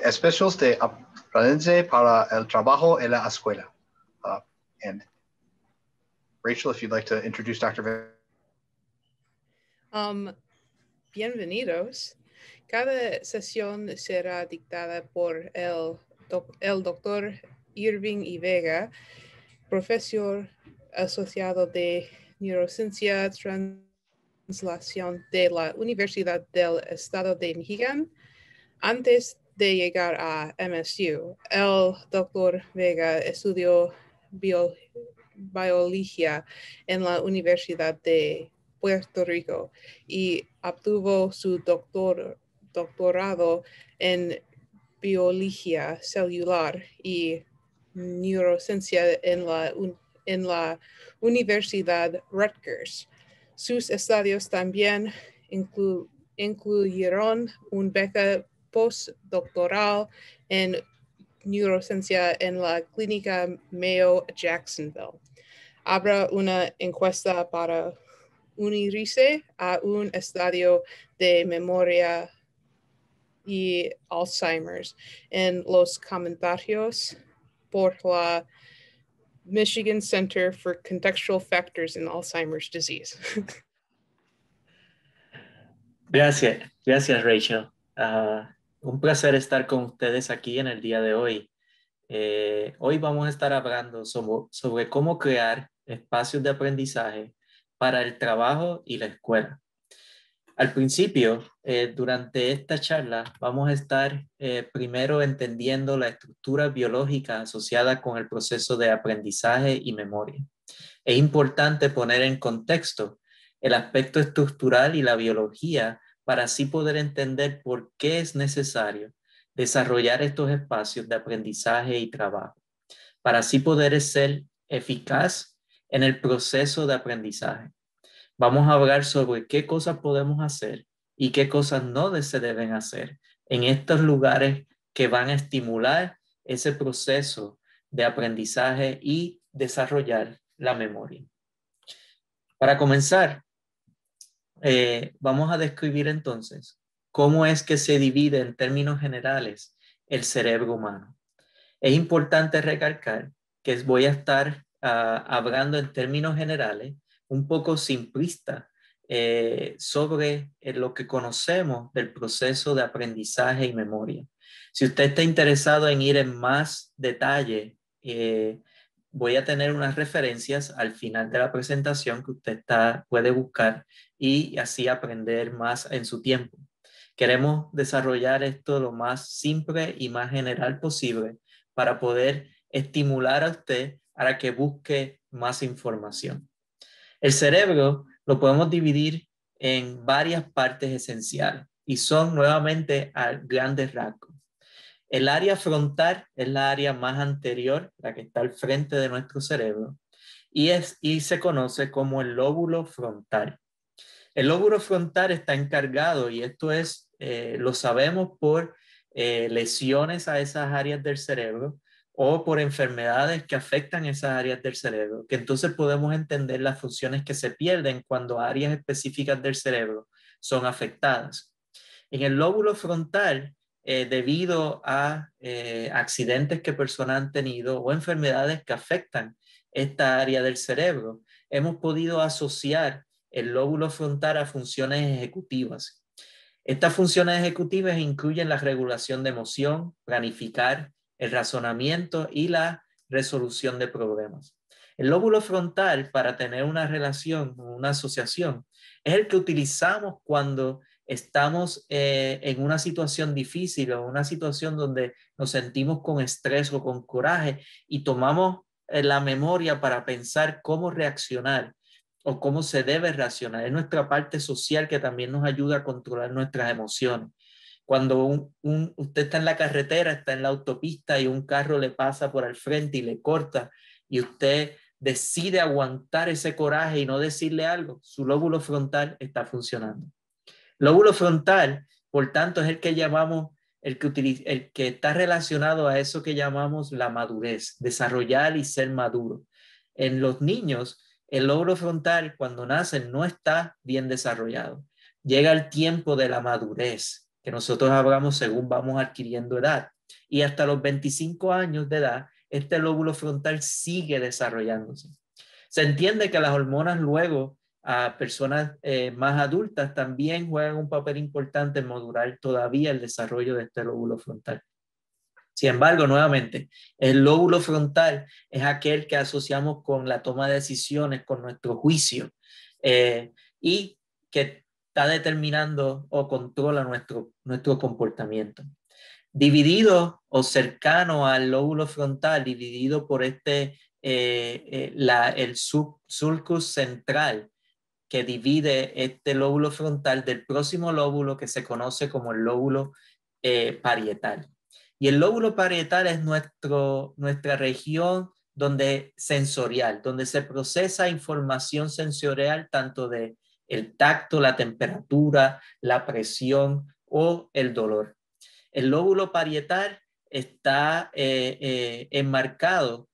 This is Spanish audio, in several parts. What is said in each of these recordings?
especiales de aprendizaje para el trabajo en la escuela. And Rachel, if you'd like to introduce Dr. Bienvenidos. Cada sesión será dictada por el doctor Irving I. Vega, profesor asociado de Neurociencia Translación de la Universidad del Estado de Michigan. Antes de llegar a MSU, el doctor Vega estudió biología en la Universidad de Puerto Rico y obtuvo su doctorado en biología celular y neurociencia en la Universidad Rutgers. Sus estudios también incluyeron una beca postdoctoral en neurociencia en la clínica Mayo Jacksonville. Habrá una encuesta para unirse a un estadio de memoria y Alzheimer's en los comentarios por la Michigan Center for Contextual Factors in Alzheimer's Disease. Gracias Rachel. Un placer estar con ustedes aquí en el día de hoy. Hoy vamos a estar hablando sobre cómo crear espacios de aprendizaje para el trabajo y la escuela. Al principio, durante esta charla, vamos a estar primero entendiendo la estructura biológica asociada con el proceso de aprendizaje y memoria. Es importante poner en contexto el aspecto estructural y la biología para así poder entender por qué es necesario desarrollar estos espacios de aprendizaje y trabajo, para así poder ser eficaz en el proceso de aprendizaje. Vamos a hablar sobre qué cosas podemos hacer y qué cosas no se deben hacer en estos lugares que van a estimular ese proceso de aprendizaje y desarrollar la memoria. Para comenzar, vamos a describir entonces cómo es que se divide en términos generales el cerebro humano. Es importante recalcar que voy a estar hablando en términos generales, un poco simplista, sobre lo que conocemos del proceso de aprendizaje y memoria. Si usted está interesado en ir en más detalle, voy a tener unas referencias al final de la presentación que usted puede buscar y así aprender más en su tiempo. Queremos desarrollar esto lo más simple y más general posible para poder estimular a usted para que busque más información. El cerebro lo podemos dividir en varias partes esenciales y son nuevamente a grandes rasgos. El área frontal es la área más anterior, la que está al frente de nuestro cerebro, y se conoce como el lóbulo frontal. El lóbulo frontal está encargado, y esto lo sabemos por lesiones a esas áreas del cerebro o por enfermedades que afectan esas áreas del cerebro, que entonces podemos entender las funciones que se pierden cuando áreas específicas del cerebro son afectadas. En el lóbulo frontal, debido a accidentes que personas han tenido o enfermedades que afectan esta área del cerebro, hemos podido asociar el lóbulo frontal a funciones ejecutivas. Estas funciones ejecutivas incluyen la regulación de emoción, planificar, el razonamiento y la resolución de problemas. El lóbulo frontal, para tener una relación, una asociación, es el que utilizamos cuando estamos en una situación difícil o una situación donde nos sentimos con estrés o con coraje y tomamos la memoria para pensar cómo reaccionar o cómo se debe reaccionar. Es nuestra parte social que también nos ayuda a controlar nuestras emociones. Cuando usted está en la carretera, está en la autopista y un carro le pasa por al frente y le corta y usted decide aguantar ese coraje y no decirle algo, su lóbulo frontal está funcionando. Lóbulo frontal, por tanto, es el que llamamos, el que está relacionado a eso que llamamos la madurez, desarrollar y ser maduro. En los niños, el lóbulo frontal cuando nacen no está bien desarrollado. Llega el tiempo de la madurez que nosotros hablamos según vamos adquiriendo edad. Y hasta los 25 años de edad, este lóbulo frontal sigue desarrollándose. Se entiende que las hormonas luego a personas más adultas también juegan un papel importante en modular todavía el desarrollo de este lóbulo frontal. Sin embargo, nuevamente, el lóbulo frontal es aquel que asociamos con la toma de decisiones, con nuestro juicio, y que está determinando o controla nuestro comportamiento. Dividido o cercano al lóbulo frontal, dividido por el sulcus central, que divide este lóbulo frontal del próximo lóbulo que se conoce como el lóbulo parietal. Y el lóbulo parietal es nuestra región sensorial, donde se procesa información sensorial tanto de el tacto, la temperatura, la presión o el dolor. El lóbulo parietal está enmarcado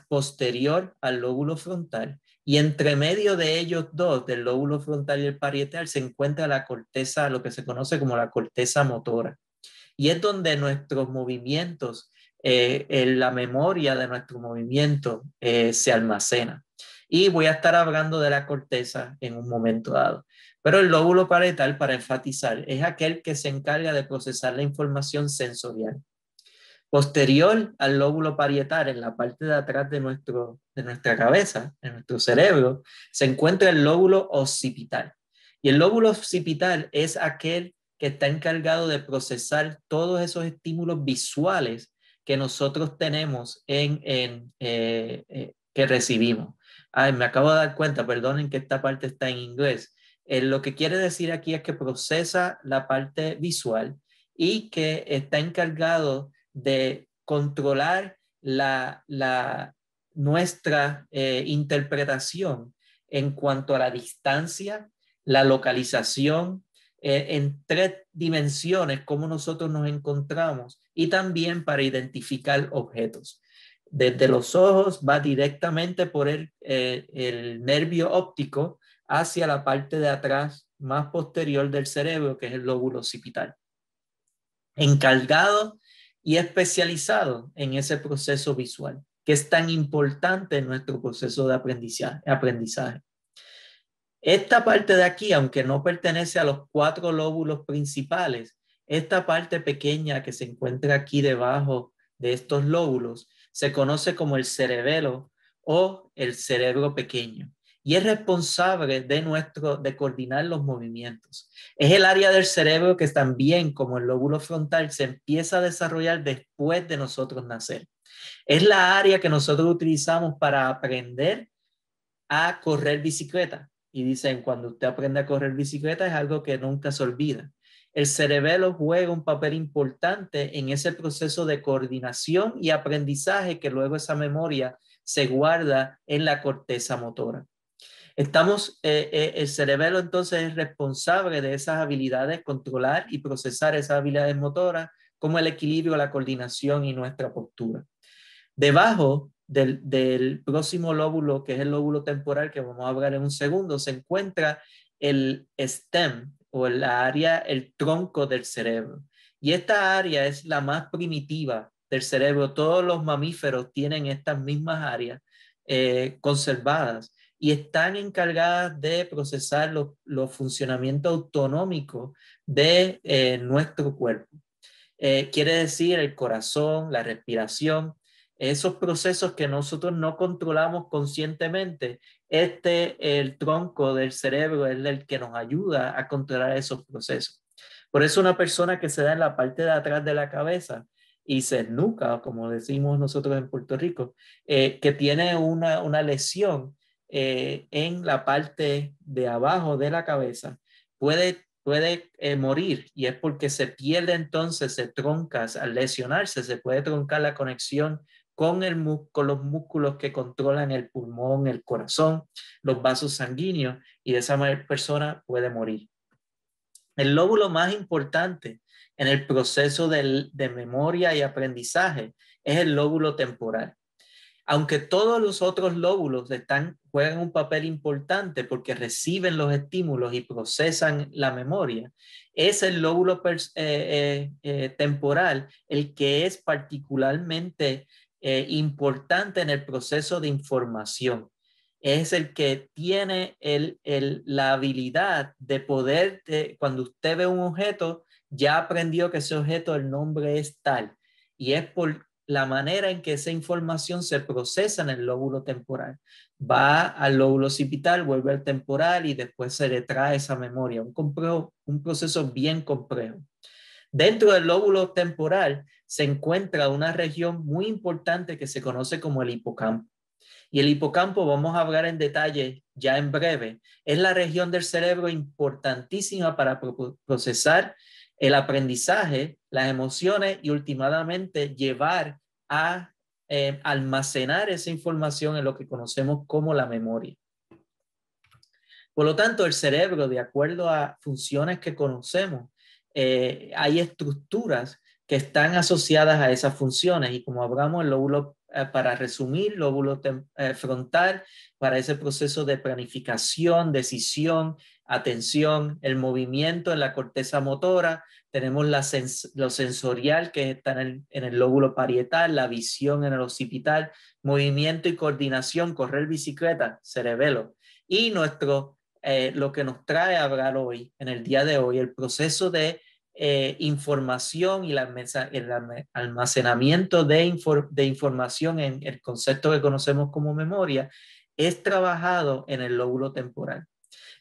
posterior al lóbulo frontal, y entre medio de ellos dos, del lóbulo frontal y el parietal, se encuentra la corteza, lo que se conoce como la corteza motora. Y es donde nuestros movimientos, la memoria de nuestro movimiento se almacena. Y voy a estar hablando de la corteza en un momento dado. Pero el lóbulo parietal, para enfatizar, es aquel que se encarga de procesar la información sensorial. Posterior al lóbulo parietal, en la parte de atrás de nuestra cabeza, en nuestro cerebro, se encuentra el lóbulo occipital. Y el lóbulo occipital es aquel que está encargado de procesar todos esos estímulos visuales que nosotros tenemos que recibimos. Ay, me acabo de dar cuenta, perdonen que esta parte está en inglés. Lo que quiere decir aquí es que procesa la parte visual y que está encargado de controlar nuestra interpretación en cuanto a la distancia, la localización, en 3 dimensiones, cómo nosotros nos encontramos, y también para identificar objetos. Desde los ojos va directamente por el nervio óptico hacia la parte de atrás más posterior del cerebro, que es el lóbulo occipital, encargado y especializado en ese proceso visual, que es tan importante en nuestro proceso de aprendizaje. Esta parte de aquí, aunque no pertenece a los 4 lóbulos principales, esta parte pequeña que se encuentra aquí debajo de estos lóbulos se conoce como el cerebelo o el cerebro pequeño, y es responsable de coordinar los movimientos. Es el área del cerebro que también, como el lóbulo frontal, se empieza a desarrollar después de nosotros nacer. Es la área que nosotros utilizamos para aprender a correr bicicleta. Y dicen, cuando usted aprende a correr bicicleta es algo que nunca se olvida. El cerebelo juega un papel importante en ese proceso de coordinación y aprendizaje, que luego esa memoria se guarda en la corteza motora. El cerebelo entonces es responsable de esas habilidades, controlar y procesar esas habilidades motoras, como el equilibrio, la coordinación y nuestra postura. Debajo del próximo lóbulo, que es el lóbulo temporal, que vamos a hablar en un segundo, se encuentra el stem, o el tronco del cerebro. Y esta área es la más primitiva del cerebro. Todos los mamíferos tienen estas mismas áreas conservadas y están encargadas de procesar los funcionamientos autonómicos de nuestro cuerpo. Quiere decir el corazón, la respiración, esos procesos que nosotros no controlamos conscientemente. El tronco del cerebro es el que nos ayuda a controlar esos procesos. Por eso una persona que se da en la parte de atrás de la cabeza y se esnuca, como decimos nosotros en Puerto Rico, que tiene una lesión en la parte de abajo de la cabeza, puede morir, y es porque se pierde entonces, se tronca, al lesionarse, se puede troncar la conexión con los músculos que controlan el pulmón, el corazón, los vasos sanguíneos, y de esa persona puede morir. El lóbulo más importante en el proceso de memoria y aprendizaje es el lóbulo temporal. Aunque todos los otros lóbulos juegan un papel importante porque reciben los estímulos y procesan la memoria, es el lóbulo temporal el que es particularmente importante en el proceso de información. Es el que tiene la habilidad de poder, cuando usted ve un objeto, ya aprendió que ese objeto, el nombre es tal, y es por la manera en que esa información se procesa en el lóbulo temporal. Va al lóbulo occipital, vuelve al temporal y después se le trae esa memoria. Un proceso bien complejo. Dentro del lóbulo temporal se encuentra una región muy importante que se conoce como el hipocampo. Y el hipocampo, vamos a hablar en detalle ya en breve, es la región del cerebro importantísima para procesar el aprendizaje, las emociones y últimamente llevar a almacenar esa información en lo que conocemos como la memoria. Por lo tanto, el cerebro, de acuerdo a funciones que conocemos, hay estructuras que están asociadas a esas funciones y como hablamos, el lóbulo, para resumir, lóbulo frontal para ese proceso de planificación, decisión, atención, el movimiento en la corteza motora, tenemos lo sensorial que está en el lóbulo parietal, la visión en el occipital, movimiento y coordinación, correr bicicleta, cerebelo, y lo que nos trae a hablar hoy, en el día de hoy, el proceso de información y el almacenamiento de información en el concepto que conocemos como memoria, es trabajado en el lóbulo temporal.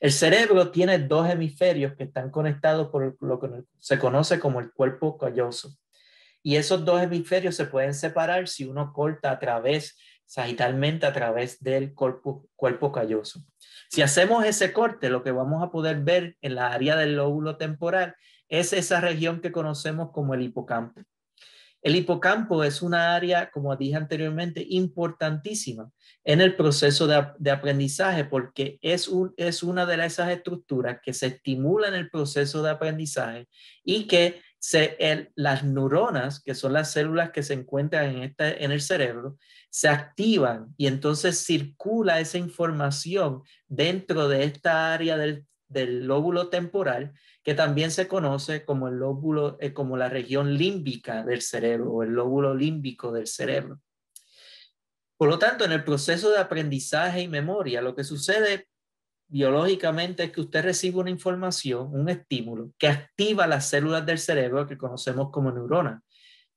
El cerebro tiene dos hemisferios que están conectados por lo que se conoce como el cuerpo calloso. Y esos dos hemisferios se pueden separar si uno corta sagitalmente a través del cuerpo calloso. Si hacemos ese corte, lo que vamos a poder ver en la área del lóbulo temporal es esa región que conocemos como el hipocampo. El hipocampo es una área, como dije anteriormente, importantísima en el proceso de aprendizaje porque es una de esas estructuras que se estimula en el proceso de aprendizaje y que las neuronas, que son las células que se encuentran en el cerebro, se activan y entonces circula esa información dentro de esta área del lóbulo temporal, que también se conoce como el lóbulo, como la región límbica del cerebro o el lóbulo límbico del cerebro. Por lo tanto, en el proceso de aprendizaje y memoria, lo que sucede biológicamente es que usted recibe una información, un estímulo, que activa las células del cerebro que conocemos como neuronas.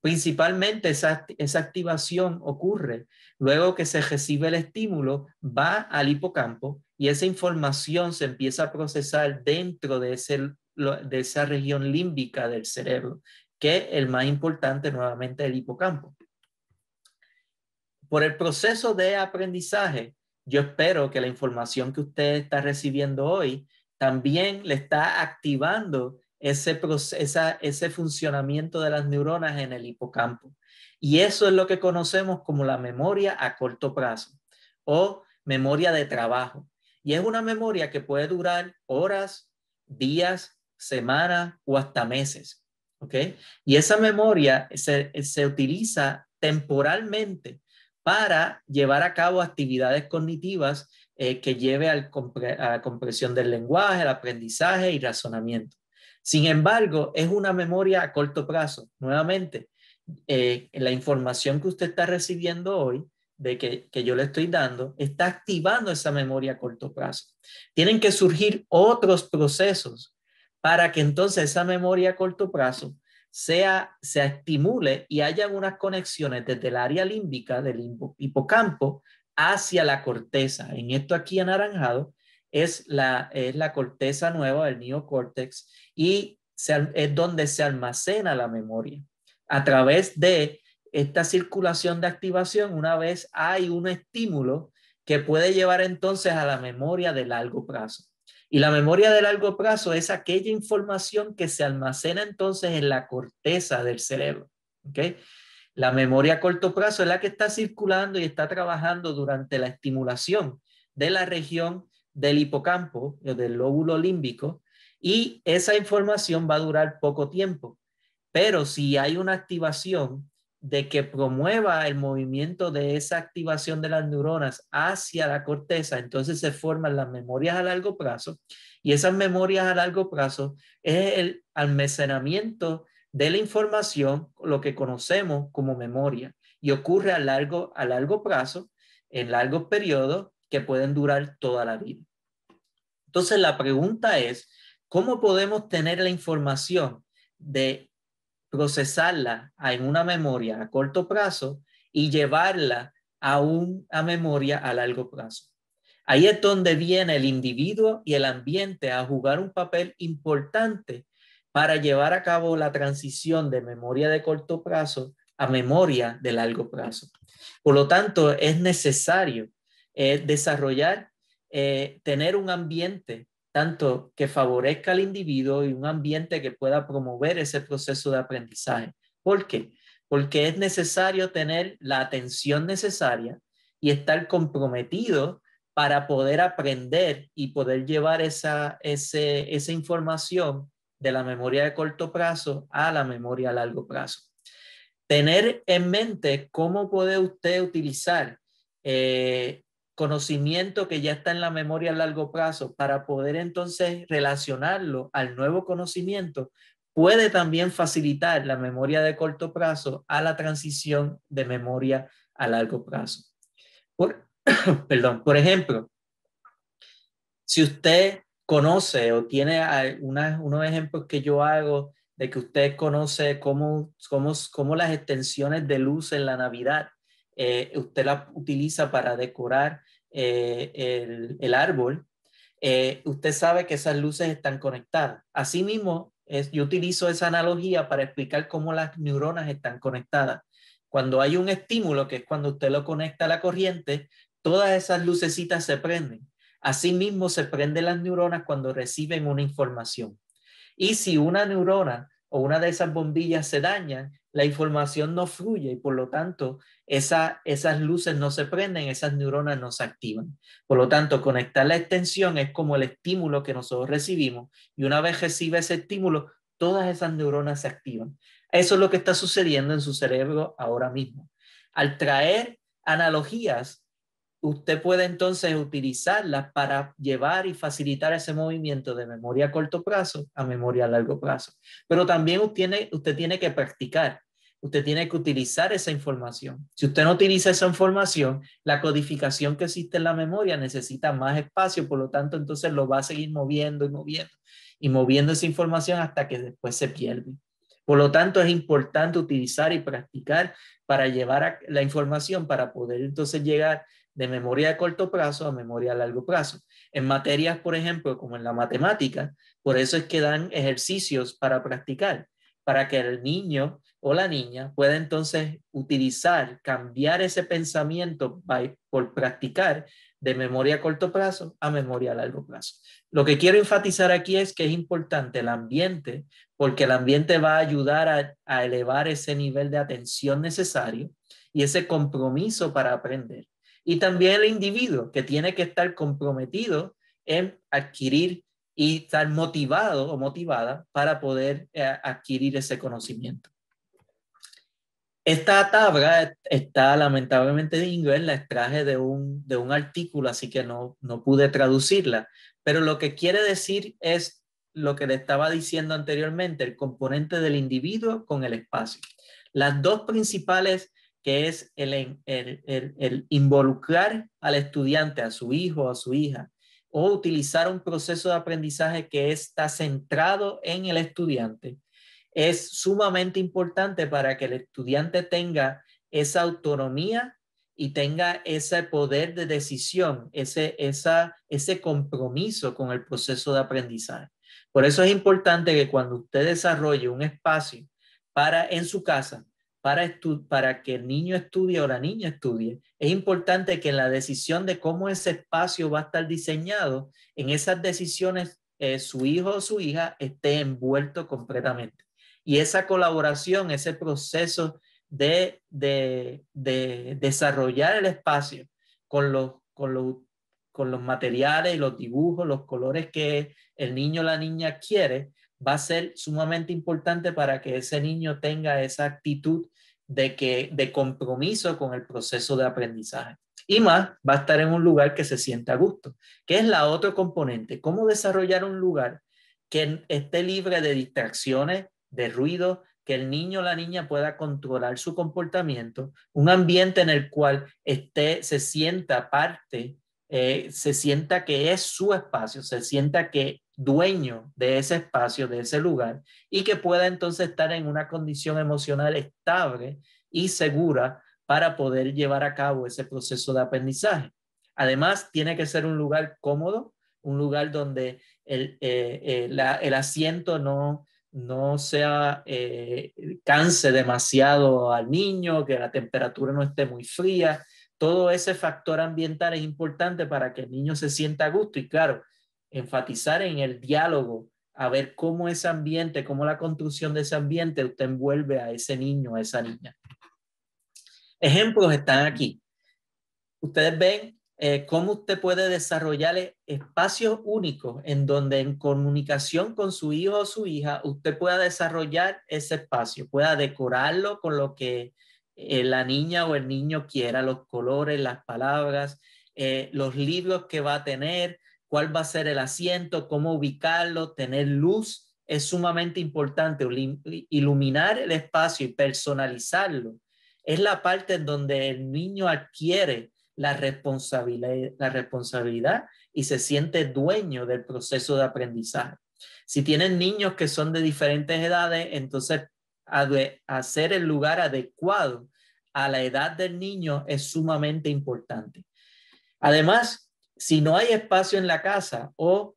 Principalmente esa activación ocurre luego que se recibe el estímulo, va al hipocampo y esa información se empieza a procesar dentro de esa región límbica del cerebro, que es el más importante nuevamente el hipocampo. Por el proceso de aprendizaje, yo espero que la información que usted está recibiendo hoy también le está activando ese funcionamiento de las neuronas en el hipocampo. Y eso es lo que conocemos como la memoria a corto plazo o memoria de trabajo. Y es una memoria que puede durar horas, días, semanas o hasta meses. ¿Ok? Y esa memoria se utiliza temporalmente para llevar a cabo actividades cognitivas que lleve a la comprensión del lenguaje, el aprendizaje y razonamiento. Sin embargo, es una memoria a corto plazo. Nuevamente, la información que usted está recibiendo hoy, que yo le estoy dando, está activando esa memoria a corto plazo. Tienen que surgir otros procesos para que entonces esa memoria a corto plazo se estimule y haya unas conexiones desde el área límbica del hipocampo hacia la corteza. En esto aquí anaranjado es la corteza nueva, el neocórtex, y es donde se almacena la memoria. A través de esta circulación de activación, una vez hay un estímulo que puede llevar entonces a la memoria de largo plazo. Y la memoria de largo plazo es aquella información que se almacena entonces en la corteza del cerebro. ¿Okay? La memoria a corto plazo es la que está circulando y está trabajando durante la estimulación de la región del hipocampo, del lóbulo límbico, y esa información va a durar poco tiempo. Pero si hay una activación de que promueva el movimiento de esa activación de las neuronas hacia la corteza, entonces se forman las memorias a largo plazo, y esas memorias a largo plazo es el almacenamiento de la información, lo que conocemos como memoria, y ocurre a largo plazo, en largos periodos que pueden durar toda la vida. Entonces la pregunta es, ¿cómo podemos tener la información de procesarla en una memoria a corto plazo y llevarla a una memoria a largo plazo? Ahí es donde viene el individuo y el ambiente a jugar un papel importante para llevar a cabo la transición de memoria de corto plazo a memoria de largo plazo. Por lo tanto, es necesario desarrollar, tener un ambiente tanto que favorezca al individuo y un ambiente que pueda promover ese proceso de aprendizaje. ¿Por qué? Porque es necesario tener la atención necesaria y estar comprometido para poder aprender y poder llevar esa información de la memoria de corto plazo a la memoria a largo plazo. Tener en mente cómo puede usted utilizar conocimiento que ya está en la memoria a largo plazo para poder entonces relacionarlo al nuevo conocimiento puede también facilitar la memoria de corto plazo a la transición de memoria a largo plazo. Por ejemplo, si usted conoce o tiene unos ejemplos que yo hago de que usted conoce cómo las extensiones de luz en la Navidad, usted las utiliza para decorar el árbol, usted sabe que esas luces están conectadas. Asimismo, yo utilizo esa analogía para explicar cómo las neuronas están conectadas. Cuando hay un estímulo, que es cuando usted lo conecta a la corriente, todas esas lucecitas se prenden. Asimismo, se prenden las neuronas cuando reciben una información. Y si una neurona o una de esas bombillas se dañan, la información no fluye y por lo tanto esas luces no se prenden, esas neuronas no se activan. Por lo tanto, conectar la extensión es como el estímulo que nosotros recibimos y una vez recibe ese estímulo, todas esas neuronas se activan. Eso es lo que está sucediendo en su cerebro ahora mismo. Al traer analogías, usted puede entonces utilizarlas para llevar y facilitar ese movimiento de memoria a corto plazo a memoria a largo plazo. Pero también usted tiene que practicar. Usted tiene que utilizar esa información. Si usted no utiliza esa información, la codificación que existe en la memoria necesita más espacio, por lo tanto, entonces lo va a seguir moviendo y moviendo y moviendo esa información hasta que después se pierde. Por lo tanto, es importante utilizar y practicar para llevar la información para poder entonces llegar de memoria de corto plazo a memoria a largo plazo. En materias, por ejemplo, como en la matemática, por eso es que dan ejercicios para practicar, para que el niño o la niña pueda entonces utilizar, cambiar ese pensamiento por practicar de memoria a corto plazo a memoria a largo plazo. Lo que quiero enfatizar aquí es que es importante el ambiente, porque el ambiente va a ayudar a elevar ese nivel de atención necesario y ese compromiso para aprender. Y también el individuo, que tiene que estar comprometido en adquirir y estar motivado o motivada para poder adquirir ese conocimiento. Esta tabla está lamentablemente en inglés, la extraje de un artículo, así que no pude traducirla, pero lo que quiere decir es lo que le estaba diciendo anteriormente, el componente del individuo con el espacio. Las dos principales, que es el involucrar al estudiante, a su hijo o a su hija, o utilizar un proceso de aprendizaje que está centrado en el estudiante, es sumamente importante para que el estudiante tenga esa autonomía y tenga ese poder de decisión, ese compromiso con el proceso de aprendizaje. Por eso es importante que cuando usted desarrolle un espacio en su casa, para que el niño estudie o la niña estudie, es importante que en la decisión de cómo ese espacio va a estar diseñado, en esas decisiones su hijo o su hija esté envuelto completamente. Y esa colaboración, ese proceso de desarrollar el espacio con los materiales, los dibujos, los colores que el niño o la niña quiere, va a ser sumamente importante para que ese niño tenga esa actitud de compromiso con el proceso de aprendizaje. Y más, va a estar en un lugar que se sienta a gusto, que es la otra componente. ¿Cómo desarrollar un lugar que esté libre de distracciones, de ruido, que el niño o la niña pueda controlar su comportamiento, un ambiente en el cual se sienta parte, se sienta que es su espacio, se sienta que dueño de ese espacio, de ese lugar, y que pueda entonces estar en una condición emocional estable y segura para poder llevar a cabo ese proceso de aprendizaje. Además, tiene que ser un lugar cómodo, un lugar donde el asiento no sea canse demasiado al niño, que la temperatura no esté muy fría. Todo ese factor ambiental es importante para que el niño se sienta a gusto y, claro, enfatizar en el diálogo, a ver cómo ese ambiente, cómo la construcción de ese ambiente usted envuelve a ese niño, a esa niña. Ejemplos están aquí. Ustedes ven cómo usted puede desarrollar espacios únicos en donde en comunicación con su hijo o su hija usted pueda desarrollar ese espacio, pueda decorarlo con lo que la niña o el niño quiera, los colores, las palabras, los libros que va a tener, cuál va a ser el asiento, cómo ubicarlo, tener luz. Es sumamente importante iluminar el espacio y personalizarlo. Es la parte en donde el niño adquiere la responsabilidad y se siente dueño del proceso de aprendizaje. Si tienen niños que son de diferentes edades, entonces hacer el lugar adecuado a la edad del niño es sumamente importante. Además, si no hay espacio en la casa o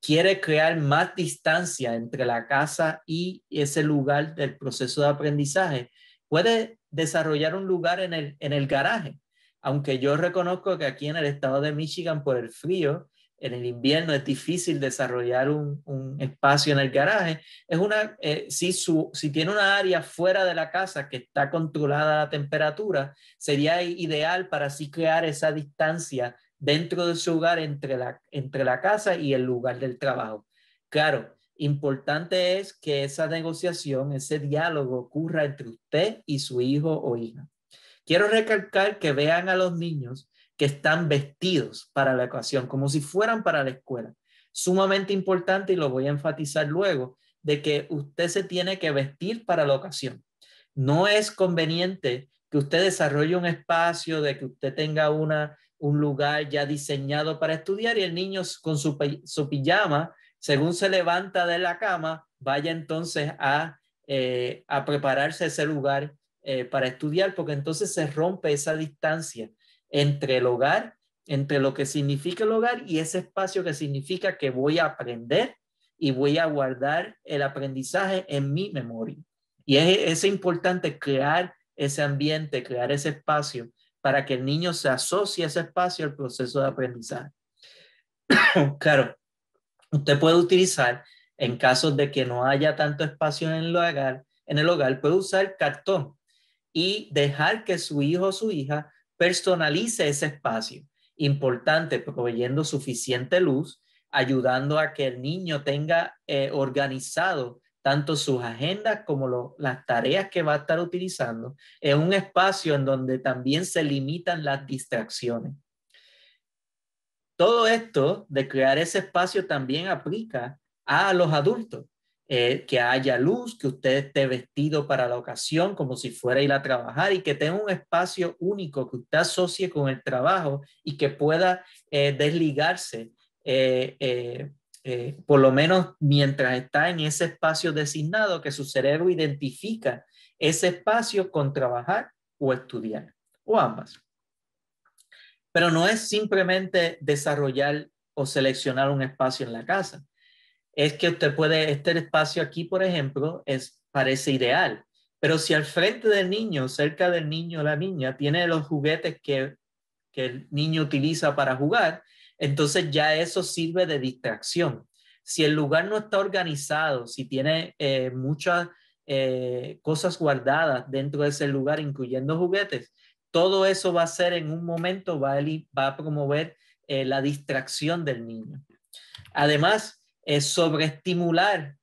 quiere crear más distancia entre la casa y ese lugar del proceso de aprendizaje, puede desarrollar un lugar en el garaje. Aunque yo reconozco que aquí en el estado de Michigan, por el frío, en el invierno es difícil desarrollar un espacio en el garaje. Si tiene una área fuera de la casa que está controlada la temperatura, sería ideal para así crear esa distancia dentro de su hogar entre la casa y el lugar del trabajo. Claro, importante es que esa negociación, ese diálogo ocurra entre usted y su hijo o hija. Quiero recalcar que vean a los niños que están vestidos para la ocasión, como si fueran para la escuela. Sumamente importante, y lo voy a enfatizar luego, de que usted se tiene que vestir para la ocasión. No es conveniente que usted desarrolle un espacio, de que usted tenga un lugar ya diseñado para estudiar y el niño con su pijama, según se levanta de la cama, vaya entonces a prepararse ese lugar para estudiar, porque entonces se rompe esa distancia entre el hogar, entre lo que significa el hogar y ese espacio que significa que voy a aprender y voy a guardar el aprendizaje en mi memoria. Y es importante crear ese ambiente, crear ese espacio para que el niño se asocie a ese espacio al proceso de aprendizaje. Claro, usted puede utilizar, en casos de que no haya tanto espacio en el hogar, puede usar cartón y dejar que su hijo o su hija personalice ese espacio. Importante, proveyendo suficiente luz, ayudando a que el niño tenga organizado tanto sus agendas como las tareas que va a estar utilizando en un espacio en donde también se limitan las distracciones. Todo esto de crear ese espacio también aplica a los adultos. Que haya luz, que usted esté vestido para la ocasión como si fuera a ir a trabajar y que tenga un espacio único que usted asocie con el trabajo y que pueda desligarse por lo menos mientras está en ese espacio designado, que su cerebro identifica ese espacio con trabajar o estudiar, o ambas. Pero no es simplemente desarrollar o seleccionar un espacio en la casa. Es que usted puede, este espacio aquí, por ejemplo, parece ideal, pero si al frente del niño, cerca del niño o la niña, tiene los juguetes que el niño utiliza para jugar, entonces ya eso sirve de distracción. Si el lugar no está organizado, si tiene muchas cosas guardadas dentro de ese lugar, incluyendo juguetes, todo eso va a ser en un momento, va a promover la distracción del niño. Además, sobreestimular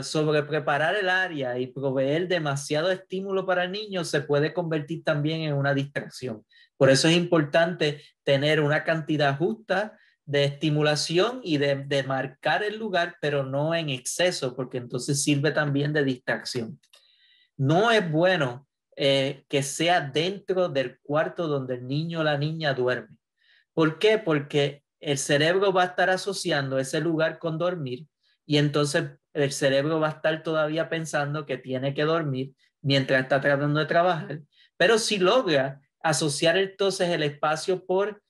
sobre preparar el área y proveer demasiado estímulo para el niño se puede convertir también en una distracción. Por eso es importante tener una cantidad justa de estimulación y de marcar el lugar, pero no en exceso, porque entonces sirve también de distracción. No es bueno que sea dentro del cuarto donde el niño o la niña duerme. ¿Por qué? Porque el cerebro va a estar asociando ese lugar con dormir y entonces el cerebro va a estar todavía pensando que tiene que dormir mientras está tratando de trabajar. Pero si logra asociar entonces el espacio por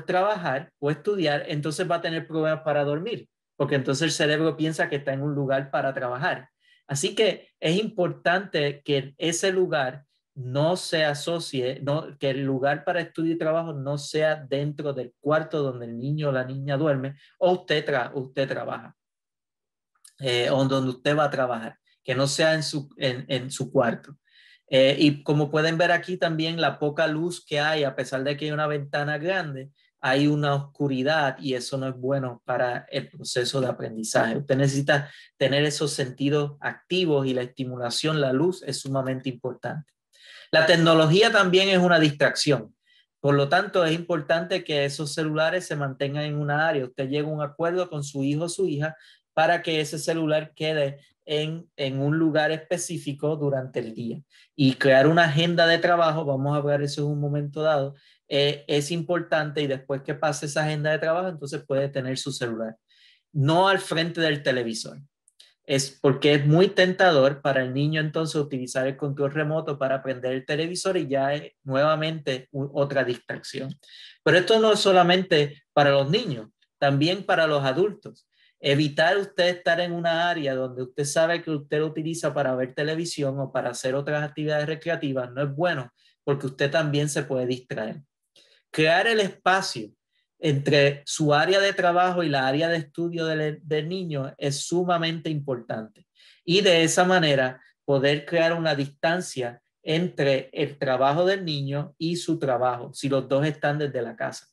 trabajar o estudiar, entonces va a tener problemas para dormir, porque entonces el cerebro piensa que está en un lugar para trabajar. Así que es importante que ese lugar no se asocie, no, que el lugar para estudio y trabajo no sea dentro del cuarto donde el niño o la niña duerme o usted trabaja o donde usted va a trabajar, que no sea en su cuarto. Y como pueden ver aquí también la poca luz que hay, a pesar de que hay una ventana grande, hay una oscuridad y eso no es bueno para el proceso de aprendizaje. Usted necesita tener esos sentidos activos y la estimulación, la luz es sumamente importante. La tecnología también es una distracción. Por lo tanto, es importante que esos celulares se mantengan en una área. Usted llega a un acuerdo con su hijo o su hija para que ese celular quede en un lugar específico durante el día. Y crear una agenda de trabajo, vamos a ver eso en un momento dado, es importante y después que pase esa agenda de trabajo, entonces puede tener su celular. No al frente del televisor. Es porque es muy tentador para el niño entonces utilizar el control remoto para prender el televisor y ya es nuevamente otra distracción. Pero esto no es solamente para los niños, también para los adultos. Evitar usted estar en una área donde usted sabe que usted lo utiliza para ver televisión o para hacer otras actividades recreativas no es bueno porque usted también se puede distraer. Crear el espacio entre su área de trabajo y la área de estudio del niño es sumamente importante. Y de esa manera poder crear una distancia entre el trabajo del niño y su trabajo, si los dos están desde la casa.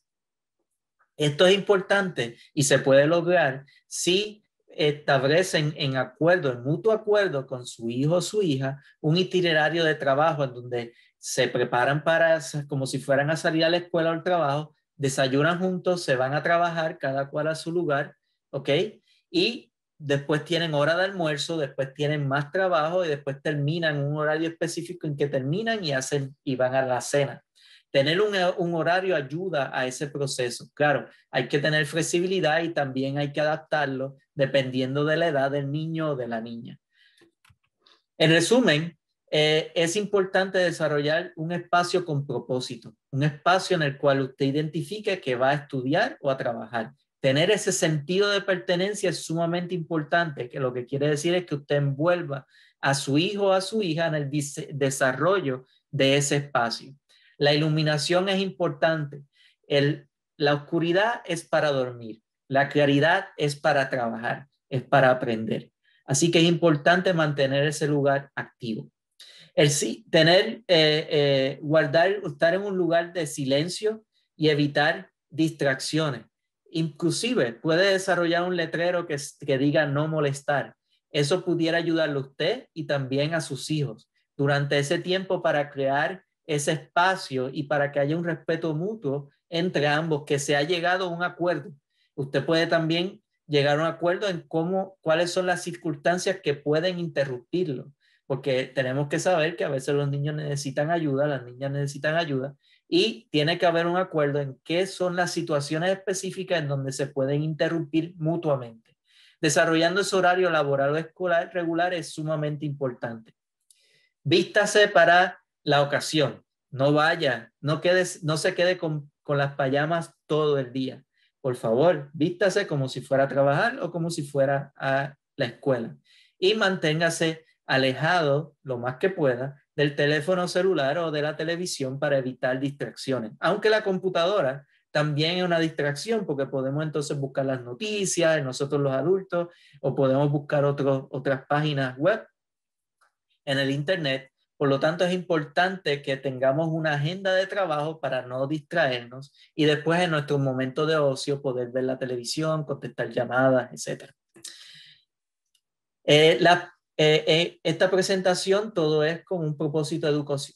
Esto es importante y se puede lograr si establecen en acuerdo, en mutuo acuerdo con su hijo o su hija, un itinerario de trabajo en donde se preparan para, como si fueran a salir a la escuela o al trabajo, desayunan juntos, se van a trabajar, cada cual a su lugar, ¿ok? Y después tienen hora de almuerzo, después tienen más trabajo y después terminan un horario específico en que terminan y van a la cena. Tener un horario ayuda a ese proceso. Claro, hay que tener flexibilidad y también hay que adaptarlo dependiendo de la edad del niño o de la niña. En resumen, es importante desarrollar un espacio con propósito, un espacio en el cual usted identifique que va a estudiar o a trabajar. Tener ese sentido de pertenencia es sumamente importante, que lo que quiere decir es que usted envuelva a su hijo o a su hija en el desarrollo de ese espacio. La iluminación es importante. La oscuridad es para dormir. La claridad es para trabajar, es para aprender. Así que es importante mantener ese lugar activo. Estar en un lugar de silencio y evitar distracciones. Inclusive puede desarrollar un letrero que diga no molestar. Eso pudiera ayudarle a usted y también a sus hijos durante ese tiempo para crear ese espacio y para que haya un respeto mutuo entre ambos, que se ha llegado a un acuerdo. Usted puede también llegar a un acuerdo en cuáles son las circunstancias que pueden interrumpirlo, porque tenemos que saber que a veces los niños necesitan ayuda, las niñas necesitan ayuda, y tiene que haber un acuerdo en qué son las situaciones específicas en donde se pueden interrumpir mutuamente. Desarrollando ese horario laboral o escolar regular es sumamente importante. Vístase para la ocasión. No vaya, no se quede con las payamas todo el día. Por favor, vístase como si fuera a trabajar o como si fuera a la escuela. Y manténgase alejado lo más que pueda del teléfono celular o de la televisión para evitar distracciones. Aunque la computadora también es una distracción porque podemos entonces buscar las noticias, nosotros los adultos, o podemos buscar otras páginas web en el internet. Por lo tanto, es importante que tengamos una agenda de trabajo para no distraernos y después en nuestro momento de ocio poder ver la televisión, contestar llamadas, etc. Esta presentación todo es con un propósito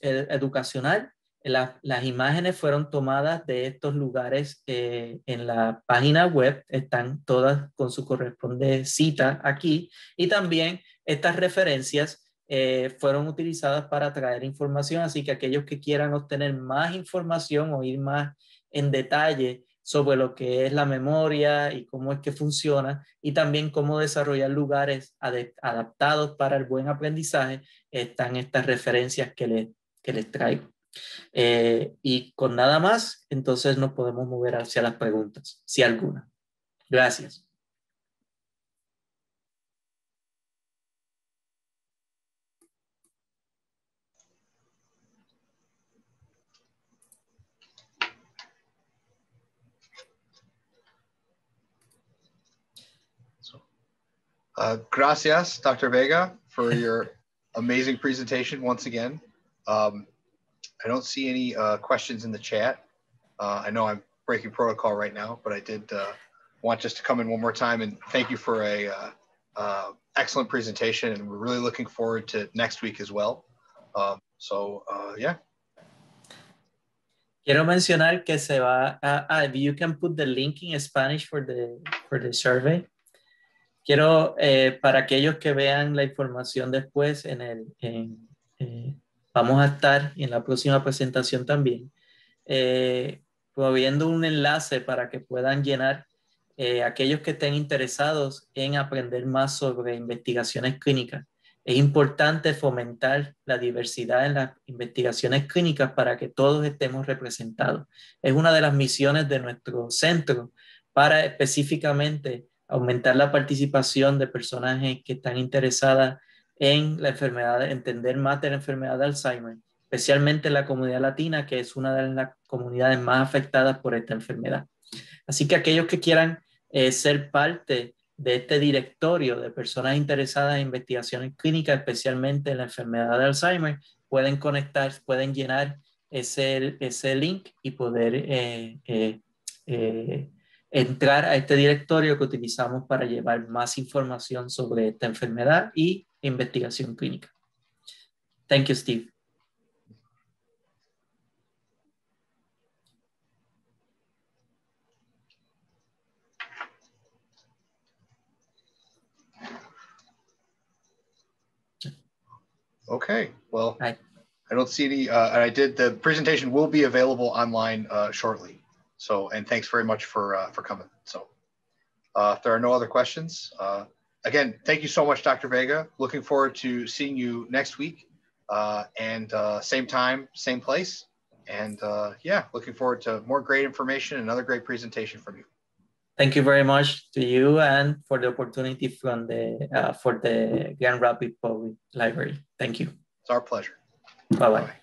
educacional. Las imágenes fueron tomadas de estos lugares en la página web, están todas con su correspondiente cita aquí, y también estas referencias fueron utilizadas para traer información, así que aquellos que quieran obtener más información o ir más en detalle sobre lo que es la memoria y cómo es que funciona, y también cómo desarrollar lugares adaptados para el buen aprendizaje, están estas referencias que les traigo. Y con nada más, entonces nos podemos mover hacia las preguntas, si alguna. Gracias. Gracias, Dr. Vega, for your amazing presentation once again. I don't see any questions in the chat. I know I'm breaking protocol right now, but I did want just to come in one more time and thank you for a excellent presentation, and we're really looking forward to next week as well. Yeah. Quiero mencionar que se va if you can put the link in Spanish for the survey. Quiero, para aquellos que vean la información después, vamos a estar en la próxima presentación también, promoviendo un enlace para que puedan llenar aquellos que estén interesados en aprender más sobre investigaciones clínicas. Es importante fomentar la diversidad en las investigaciones clínicas para que todos estemos representados. Es una de las misiones de nuestro centro para específicamente aumentar la participación de personas que están interesadas en la enfermedad, entender más de la enfermedad de Alzheimer, especialmente en la comunidad latina, que es una de las comunidades más afectadas por esta enfermedad. Así que aquellos que quieran ser parte de este directorio de personas interesadas en investigaciones clínicas, especialmente en la enfermedad de Alzheimer, pueden conectar, pueden llenar ese link y poder entrar a este directorio que utilizamos para llevar más información sobre esta enfermedad y investigación clínica. Thank you, Steve. Okay, well, I don't see any, the presentation will be available online shortly. So, and thanks very much for coming. So if there are no other questions, again, thank you so much, Dr. Vega. Looking forward to seeing you next week and same time, same place. And yeah, looking forward to more great information and another great presentation from you. Thank you very much to you and for the opportunity from for the Grand Rapids Public Library. Thank you. It's our pleasure. Bye-bye.